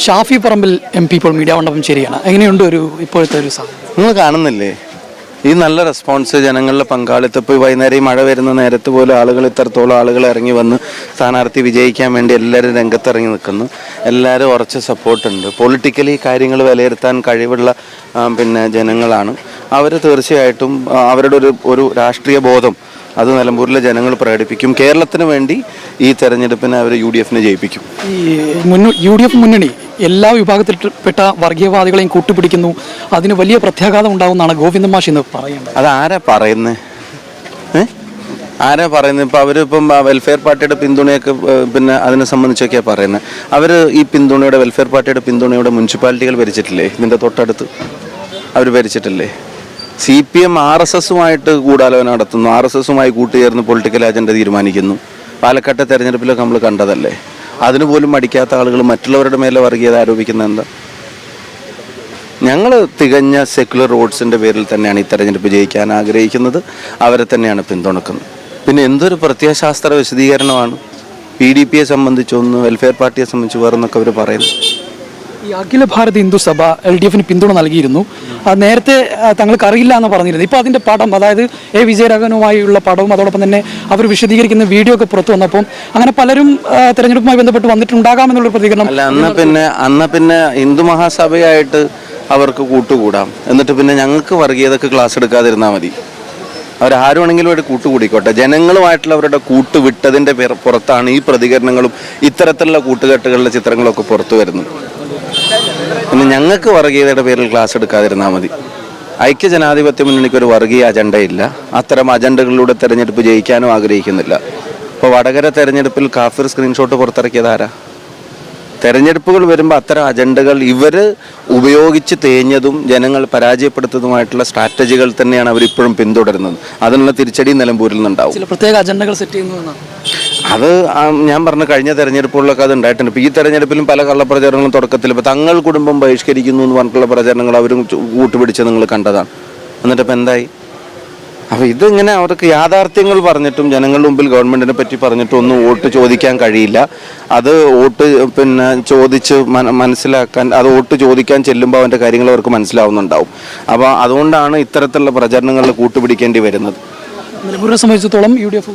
Shafi Parambil MP ഇപ്പോൾ media മണ്ഡപം ശരിയാണ്. എങ്ങനെയുണ്ട് ഇപ്പോഴത്തെ ഒരു സാഹചര്യം? നിങ്ങൾ കാണുന്നില്ലേ ഈ നല്ല റെസ്പോൺസ്, ജനങ്ങളുടെ പങ്കാളിത്തം? ഇപ്പോൾ വൈകുന്നേരം ഈ മഴ വരുന്ന നേരത്ത് പോലും ഇത്രത്തോളം ആളുകൾ ഇറങ്ങി വന്ന് സ്ഥാനാർത്ഥി വിജയിക്കാൻ വേണ്ടി എല്ലാവരും രംഗത്തിറങ്ങി നിൽക്കുന്നു. എല്ലാവരും ഉറച്ച സപ്പോർട്ടുണ്ട്. പൊളിറ്റിക്കലി കാര്യങ്ങൾ വിലയിരുത്താൻ കഴിവുള്ള ജനങ്ങളാണ് അവർ. തീർച്ചയായിട്ടും അവരുടെ ഒരു രാഷ്ട്രീയ ബോധം അത് നിലമ്പൂരിലെ ജനങ്ങൾ പ്രകടിപ്പിക്കും. കേരളത്തിന് വേണ്ടി ഈ തെരഞ്ഞെടുപ്പിനെ അവർ UDF ജയിപ്പിക്കും. ഈ UDF മുന്നണി എല്ലാ വിഭാഗത്തിൽപ്പെട്ട വർഗീയവാദികളെയും കൂട്ടുപിടിക്കുന്നു, അതിന് വലിയ പ്രത്യാഘാതം ഉണ്ടാകുമെന്നാണ് ഗോവിന്ദൻ മാഷ് ഇന്ന് പറയുന്നത്. അതാരാ പറയുന്നത്? ആരാ പറയുന്നത്? ഇപ്പോൾ അവരിപ്പം വെൽഫെയർ പാർട്ടിയുടെ പിന്തുണയൊക്കെ അതിനെ സംബന്ധിച്ചൊക്കെയാണ് പറയുന്നത്. അവർ ഈ പിന്തുണയുടെ വെൽഫെയർ പാർട്ടിയുടെ പിന്തുണയുടെ മുനിസിപ്പാലിറ്റികൾ ഭരിച്ചിട്ടില്ലേ? ഇതിൻ്റെ തൊട്ടടുത്ത് അവർ ഭരിച്ചിട്ടില്ലേ? CPM RSSുമായിട്ട് ഗൂഢാലോചന നടത്തുന്നു, RSSുമായി കൂട്ടുചേർന്ന് പൊളിറ്റിക്കൽ അജണ്ട തീരുമാനിക്കുന്നു. പാലക്കാട്ടെ തെരഞ്ഞെടുപ്പിലൊക്കെ നമ്മൾ കണ്ടതല്ലേ. അതിനുപോലും മടിക്കാത്ത ആളുകൾ മറ്റുള്ളവരുടെ മേലെ വർഗീയത ആരോപിക്കുന്നത് എന്താ? ഞങ്ങൾ തികഞ്ഞ സെക്യുലർ വോട്ട്സിൻ്റെ പേരിൽ തന്നെയാണ് ഈ തെരഞ്ഞെടുപ്പ് ജയിക്കാൻ ആഗ്രഹിക്കുന്നത്. അവരെ തന്നെയാണ് പിന്തുണക്കുന്നത്. പിന്നെ എന്തൊരു പ്രത്യയശാസ്ത്ര വിശദീകരണമാണ് PDPയെ സംബന്ധിച്ചൊന്ന്, വെൽഫെയർ പാർട്ടിയെ സംബന്ധിച്ച് വേറെന്നൊക്കെ അവർ പറയുന്നു. ഈ അഖില ഭാരത ഹിന്ദു സഭ LDF പിന്തുണ നൽകിയിരുന്നു. നേരത്തെ തങ്ങൾക്ക് അറിയില്ല എന്ന് പറഞ്ഞിരുന്നു. ഇപ്പോൾ അതിൻ്റെ പടം, അതായത് A വിജയരാഘവനുമായുള്ള പടവും അതോടൊപ്പം തന്നെ അവർ വിശദീകരിക്കുന്ന വീഡിയോ ഒക്കെ പുറത്തു വന്നപ്പോൾ അങ്ങനെ പലരും തെരഞ്ഞെടുപ്പുമായി ബന്ധപ്പെട്ട് വന്നിട്ടുണ്ടാകാമെന്നുള്ള പ്രതികരണം. അല്ല, അന്ന് പിന്നെ ഹിന്ദു മഹാസഭയായിട്ട് അവർക്ക് കൂട്ടുകൂടാം. എന്നിട്ട് പിന്നെ ഞങ്ങൾക്ക് വർഗീയതക്ക് ക്ലാസ് എടുക്കാതിരുന്നാൽ മതി. അവരാരുവാണെങ്കിലും ഒരു കൂട്ടുകൂടിക്കോട്ടെ. ജനങ്ങളുമായിട്ടുള്ള അവരുടെ കൂട്ടുവിട്ടതിൻ്റെ പുറത്താണ് ഈ പ്രതികരണങ്ങളും ഇത്തരത്തിലുള്ള കൂട്ടുകെട്ടുകളുടെ ചിത്രങ്ങളൊക്കെ പുറത്തു വരുന്നത്. പിന്നെ ഞങ്ങൾക്ക് വർഗീയതയുടെ പേരിൽ ക്ലാസ് എടുക്കാതിരുന്നാൽ മതി. ഐക്യജനാധിപത്യ മുന്നണിക്ക് ഒരു വർഗീയ അജണ്ടയില്ല. അത്തരം അജണ്ടകളിലൂടെ തെരഞ്ഞെടുപ്പ് ജയിക്കാനും ആഗ്രഹിക്കുന്നില്ല. ഇപ്പോൾ വടകര തെരഞ്ഞെടുപ്പിൽ കാഫിർ സ്ക്രീൻഷോട്ട് പുറത്തിറക്കിയതാരാ? തെരഞ്ഞെടുപ്പുകൾ വരുമ്പോൾ അത്തരം അജണ്ടകൾ ഇവർ ഉപയോഗിച്ച് തേഞ്ഞതും ജനങ്ങൾ പരാജയപ്പെടുത്തതുമായിട്ടുള്ള സ്ട്രാറ്റജികൾ തന്നെയാണ് അവരിപ്പോഴും പിന്തുടരുന്നത്. അതിനുള്ള തിരിച്ചടി നിലമ്പൂരിൽ നിന്നുണ്ടാവും. ചില പ്രത്യേക അജണ്ടകൾ സെറ്റ് ചെയ്യുന്നു. അത് ഞാൻ പറഞ്ഞ കഴിഞ്ഞ തെരഞ്ഞെടുപ്പുകളിലൊക്കെ അത് ഉണ്ടായിട്ടുണ്ട്. ഇപ്പോൾ ഈ തെരഞ്ഞെടുപ്പിലും പല കള്ളപ്രചാരണങ്ങളും തുടക്കത്തിൽ ഇപ്പോൾ തങ്ങൾ കുടുംബം ബഹിഷ്കരിക്കുന്നു എന്ന് പറഞ്ഞിട്ടുള്ള പ്രചാരണങ്ങൾ അവരും കൂട്ടുപിടിച്ച് നിങ്ങൾ കണ്ടതാണ്. എന്നിട്ടിപ്പോൾ എന്തായി? അപ്പോൾ ഇതിങ്ങനെ അവർക്ക് യാഥാർത്ഥ്യങ്ങൾ പറഞ്ഞിട്ടും ജനങ്ങളുടെ മുമ്പിൽ ഗവൺമെൻറ്റിനെ പറ്റി പറഞ്ഞിട്ടും ഒന്നും വോട്ട് ചോദിക്കാൻ കഴിയില്ല. അത് വോട്ട് ചോദിച്ച് മനസ്സിലാക്കാൻ, അത് വോട്ട് ചോദിക്കാൻ ചെല്ലുമ്പോൾ അവൻ്റെ കാര്യങ്ങൾ അവർക്ക് മനസ്സിലാവുന്നുണ്ടാവും. അപ്പോൾ അതുകൊണ്ടാണ് ഇത്തരത്തിലുള്ള പ്രചരണങ്ങളിൽ കൂട്ടുപിടിക്കേണ്ടി വരുന്നത്. നിലമ്പൂരിനെ സംബന്ധിച്ചിടത്തോളം UDF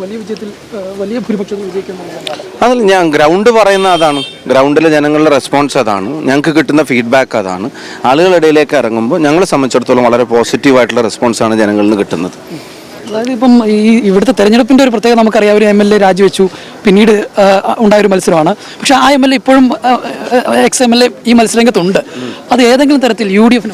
വലിയ ഭൂരിപക്ഷത്തിൽ വിജയിക്കുന്നുണ്ട്. അതിൽ ഞാൻ ഗ്രൗണ്ട് പറയുന്ന അതാണ്. ഗ്രൗണ്ടിലെ ജനങ്ങളുടെ റെസ്പോൺസ് അതാണ്. ഞങ്ങൾക്ക് കിട്ടുന്ന ഫീഡ്ബാക്ക് അതാണ്. ആളുകളുടെ ഇടയിലേക്ക് ഇറങ്ങുമ്പോൾ ഞങ്ങളെ സംബന്ധിച്ചിടത്തോളം വളരെ പോസിറ്റീവായിട്ടുള്ള റെസ്പോൺസാണ് ജനങ്ങളിൽ നിന്ന് കിട്ടുന്നത്. അതായത് ഇപ്പം ഇവിടുത്തെ തെരഞ്ഞെടുപ്പിൻ്റെ ഒരു പ്രത്യേകത നമുക്കറിയാം. ഒരു MLA രാജിവെച്ചു, പിന്നീട് ഉണ്ടായൊരു മത്സരമാണ്. പക്ഷെ ആ MLA ഇപ്പോഴും ex-MLA ഈ മത്സരരംഗത്തുണ്ട്. അത് ഏതെങ്കിലും തരത്തിൽ UDF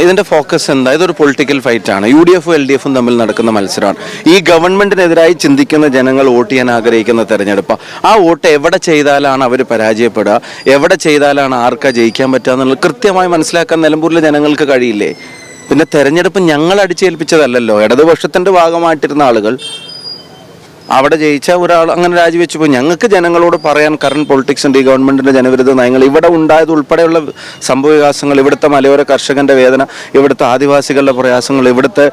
ഇതിന്റെ ഫോക്കസ് എന്താ? ഇതൊരു പൊളിറ്റിക്കൽ ഫൈറ്റ് ആണ്. UDF-ഉം LDF-ഉം തമ്മിൽ നടക്കുന്ന മത്സരമാണ്. ഈ ഗവൺമെന്റിനെതിരായി ചിന്തിക്കുന്ന ജനങ്ങൾ വോട്ട് ചെയ്യാൻ ആഗ്രഹിക്കുന്ന തെരഞ്ഞെടുപ്പാണ്. ആ വോട്ട് എവിടെ ചെയ്താലാണ് അവർ പരാജയപ്പെടുക, എവിടെ ചെയ്താലാണ് ആർക്കാ ജയിക്കാൻ പറ്റുക എന്നുള്ളത് കൃത്യമായി മനസ്സിലാക്കാൻ നിലമ്പൂരിലെ ജനങ്ങൾക്ക് കഴിയില്ലേ? പിന്നെ തെരഞ്ഞെടുപ്പ് ഞങ്ങൾ അടിച്ചേൽപ്പിച്ചതല്ലല്ലോ. ഇടതുപക്ഷത്തിൻ്റെ ഭാഗമായിട്ടിരുന്ന ആളുകൾ അവിടെ ജയിച്ച ഒരാൾ അങ്ങനെ രാജിവെച്ചു പോയി. ഞങ്ങൾക്ക് ജനങ്ങളോട് പറയാൻ കറണ്ട് പൊളിറ്റിക്സിൻ്റെ ഈ ഗവൺമെൻറ്റിൻ്റെ ജനവിരുദ്ധ നയങ്ങൾ, ഇവിടെ ഉണ്ടായത് ഉൾപ്പെടെയുള്ള സംഭവവികാസങ്ങൾ, ഇവിടുത്തെ മലയോര കർഷകൻ്റെ വേദന, ഇവിടുത്തെ ആദിവാസികളുടെ പ്രയാസങ്ങൾ, ഇവിടുത്തെ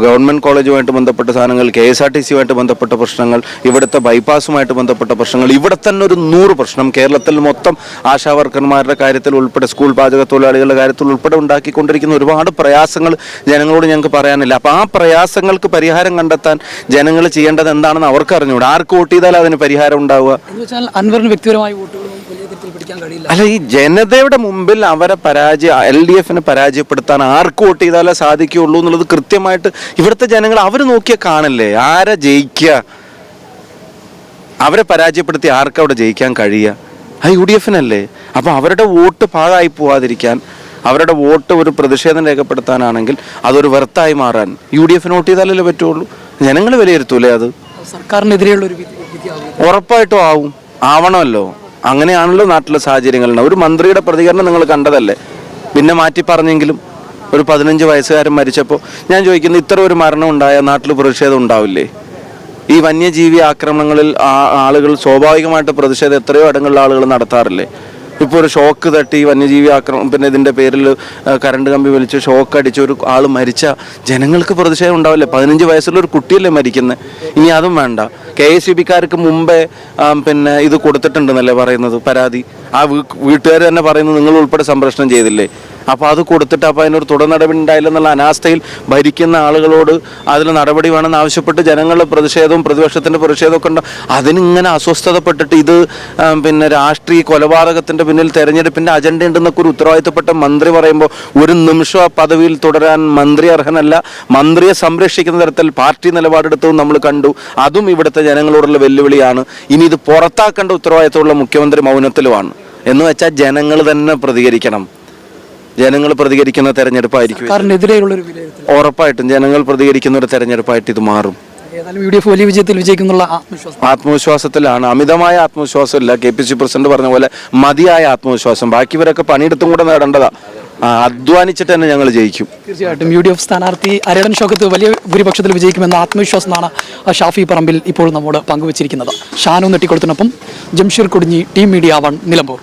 ഗവൺമെൻറ് കോളേജുമായിട്ട് ബന്ധപ്പെട്ട സാധനങ്ങൾ, KSRTC-യുമായിട്ട് ബന്ധപ്പെട്ട പ്രശ്നങ്ങൾ, ഇവിടുത്തെ ബൈപ്പാസുമായിട്ട് ബന്ധപ്പെട്ട പ്രശ്നങ്ങൾ, ഇവിടെ തന്നെ ഒരു 100 പ്രശ്നം കേരളത്തിൽ മൊത്തം ആശാവർക്കർമാരുടെ കാര്യത്തിൽ ഉൾപ്പെടെ, സ്കൂൾ പാചക തൊഴിലാളികളുടെ കാര്യത്തിൽ ഉൾപ്പെടെ ഉണ്ടാക്കിക്കൊണ്ടിരിക്കുന്ന ഒരുപാട് പ്രയാസങ്ങൾ ജനങ്ങളോട് ഞങ്ങൾക്ക് പറയാനില്ല. അപ്പോൾ ആ പ്രയാസങ്ങൾക്ക് പരിഹാരം കണ്ടെത്താൻ ജനങ്ങൾ ചെയ്യേണ്ടത് എന്താണെന്ന് അവർക്ക് അറിഞ്ഞൂടെ. ആർക്ക് വോട്ട് ചെയ്താൽ അതിന് പരിഹാരം ഉണ്ടാവുക? അല്ല, ഈ ജനതയുടെ മുമ്പിൽ അവരെ LDF-നെ പരാജയപ്പെടുത്താൻ ആർക്ക് വോട്ട് ചെയ്താലേ സാധിക്കുകയുള്ളൂ എന്നുള്ളത് കൃത്യമായിട്ട് ഇവിടുത്തെ ജനങ്ങൾ അവർ നോക്കിയാൽ കാണില്ലേ? ആരെ ജയിക്കുക? അവരെ പരാജയപ്പെടുത്തി ആർക്ക് അവിടെ ജയിക്കാൻ കഴിയുക? ആ UDF-നല്ലേ. അപ്പോൾ അവരുടെ വോട്ട് പാഴായി പോവാതിരിക്കാൻ, അവരുടെ വോട്ട് ഒരു പ്രതിഷേധം രേഖപ്പെടുത്താനാണെങ്കിൽ അതൊരു വെറുത്തായി മാറാൻ UDF-ന് വോട്ട് ചെയ്താലല്ലേ പറ്റുള്ളൂ. ജനങ്ങൾ വിലയിരുത്തൂലേ അത്? സർക്കാരിനെതിരെയുള്ള ഒരു ഉറപ്പായിട്ടും ആവണമല്ലോ. അങ്ങനെയാണല്ലോ നാട്ടിലെ സാഹചര്യങ്ങൾ. ഒരു മന്ത്രിയുടെ പ്രതികരണം നിങ്ങൾ കണ്ടതല്ലേ? പിന്നെ മാറ്റി പറഞ്ഞെങ്കിലും ഒരു 15 വയസ്സുകാരൻ മരിച്ചപ്പോൾ ഞാൻ ചോദിക്കുന്നു, ഇത്ര ഒരു മരണം ഉണ്ടായ നാട്ടിൽ പ്രതിഷേധം ഉണ്ടാവില്ലേ? ഈ വന്യജീവി ആക്രമണങ്ങളിൽ ആളുകൾ സ്വാഭാവികമായിട്ട് പ്രതിഷേധം എത്രയോ ഇടങ്ങളിൽ ആളുകൾ നടത്താറില്ലേ? ഇപ്പോൾ ഒരു ഷോക്ക് തട്ടി വന്യജീവി ആക്രമണം പിന്നെ ഇതിൻ്റെ പേരിൽ കറണ്ട് കമ്പി വലിച്ച് ഷോക്ക് അടിച്ച് ഒരു ആൾ മരിച്ച ജനങ്ങൾക്ക് പ്രതിഷേധം ഉണ്ടാവില്ലേ? 15 വയസ്സുള്ള ഒരു കുട്ടിയല്ലേ മരിക്കുന്നത്? ഇനി അതും വേണ്ട. KSUBക്കാർക്ക് മുമ്പേ പിന്നെ ഇത് കൊടുത്തിട്ടുണ്ടെന്നല്ലേ പറയുന്നത് പരാതി. ആ വീട്ടുകാർ തന്നെ പറയുന്നത് നിങ്ങൾ ഉൾപ്പെടെ സംപ്രേഷണം ചെയ്തില്ലേ? അപ്പോൾ അത് കൊടുത്തിട്ട് അപ്പോൾ അതിനൊരു തുടർ നടപടി ഉണ്ടായില്ലെന്നുള്ള അനാസ്ഥയിൽ ഭരിക്കുന്ന ആളുകളോട് അതിൽ നടപടി വേണമെന്ന് ആവശ്യപ്പെട്ട് ജനങ്ങളുടെ പ്രതിഷേധവും പ്രതിപക്ഷത്തിൻ്റെ പ്രതിഷേധവും ഒക്കെ ഉണ്ട്. അതിനിങ്ങനെ അസ്വസ്ഥതപ്പെട്ടിട്ട് ഇത് പിന്നെ രാഷ്ട്രീയ കൊലപാതകത്തിൻ്റെ പിന്നിൽ തെരഞ്ഞെടുപ്പിൻ്റെ അജണ്ട ഉണ്ടെന്നൊക്കെ ഒരു ഉത്തരവാദിത്തപ്പെട്ട മന്ത്രി പറയുമ്പോൾ ഒരു നിമിഷം ആ പദവിയിൽ തുടരാൻ മന്ത്രി അർഹനല്ല. മന്ത്രിയെ സംരക്ഷിക്കുന്ന തരത്തിൽ പാർട്ടി നിലപാടെടുത്തതും നമ്മൾ കണ്ടു. അതും ഇവിടുത്തെ ജനങ്ങളോടുള്ള വെല്ലുവിളിയാണ്. ഇനി ഇത് പുറത്താക്കേണ്ട ഉത്തരവാദിത്തമുള്ള മുഖ്യമന്ത്രി മൗനത്തിലുമാണ്. എന്ന് വെച്ചാൽ ജനങ്ങൾ തന്നെ പ്രതികരിക്കണം. ജനങ്ങൾ പ്രതികരിക്കുന്ന തെരഞ്ഞെടുപ്പായിരിക്കും. ഉറപ്പായിട്ടും ജനങ്ങൾ പ്രതികരിക്കുന്ന ഒരു തെരഞ്ഞെടുപ്പായിട്ട് ഇത് മാറും. വലിയ വിജയത്തിൽ വിജയിക്കുന്നുള്ള ആത്മവിശ്വാസത്തിലാണ്. അമിതമായ ആത്മവിശ്വാസമില്ല. KPC പ്രസിഡന്റ് പറഞ്ഞ പോലെ മതിയായ ആത്മവിശ്വാസം. ബാക്കിവരൊക്കെ പണിയെടുത്തും കൂടെ നേടേണ്ടതാ. അധ്വാനിച്ചിട്ട് തന്നെ ഞങ്ങൾ ജയിക്കും. തീർച്ചയായിട്ടും UDF സ്ഥാനാർത്ഥി അരടൻ ഷൗക്കത്ത് വലിയ ഭൂരിപക്ഷത്തിൽ വിജയിക്കുമെന്ന ആത്മവിശ്വാസമാണ് ഷാഫി പറമ്പിൽ ഇപ്പോൾ നമ്മോട് പങ്കുവച്ചിരിക്കുന്നത്. ഷാനു നെട്ടിക്കൊളുത്തിനൊപ്പം ജംഷീർ കൊടിഞ്ഞി, ടീം മീഡിയ 1, നിലമ്പൂർ.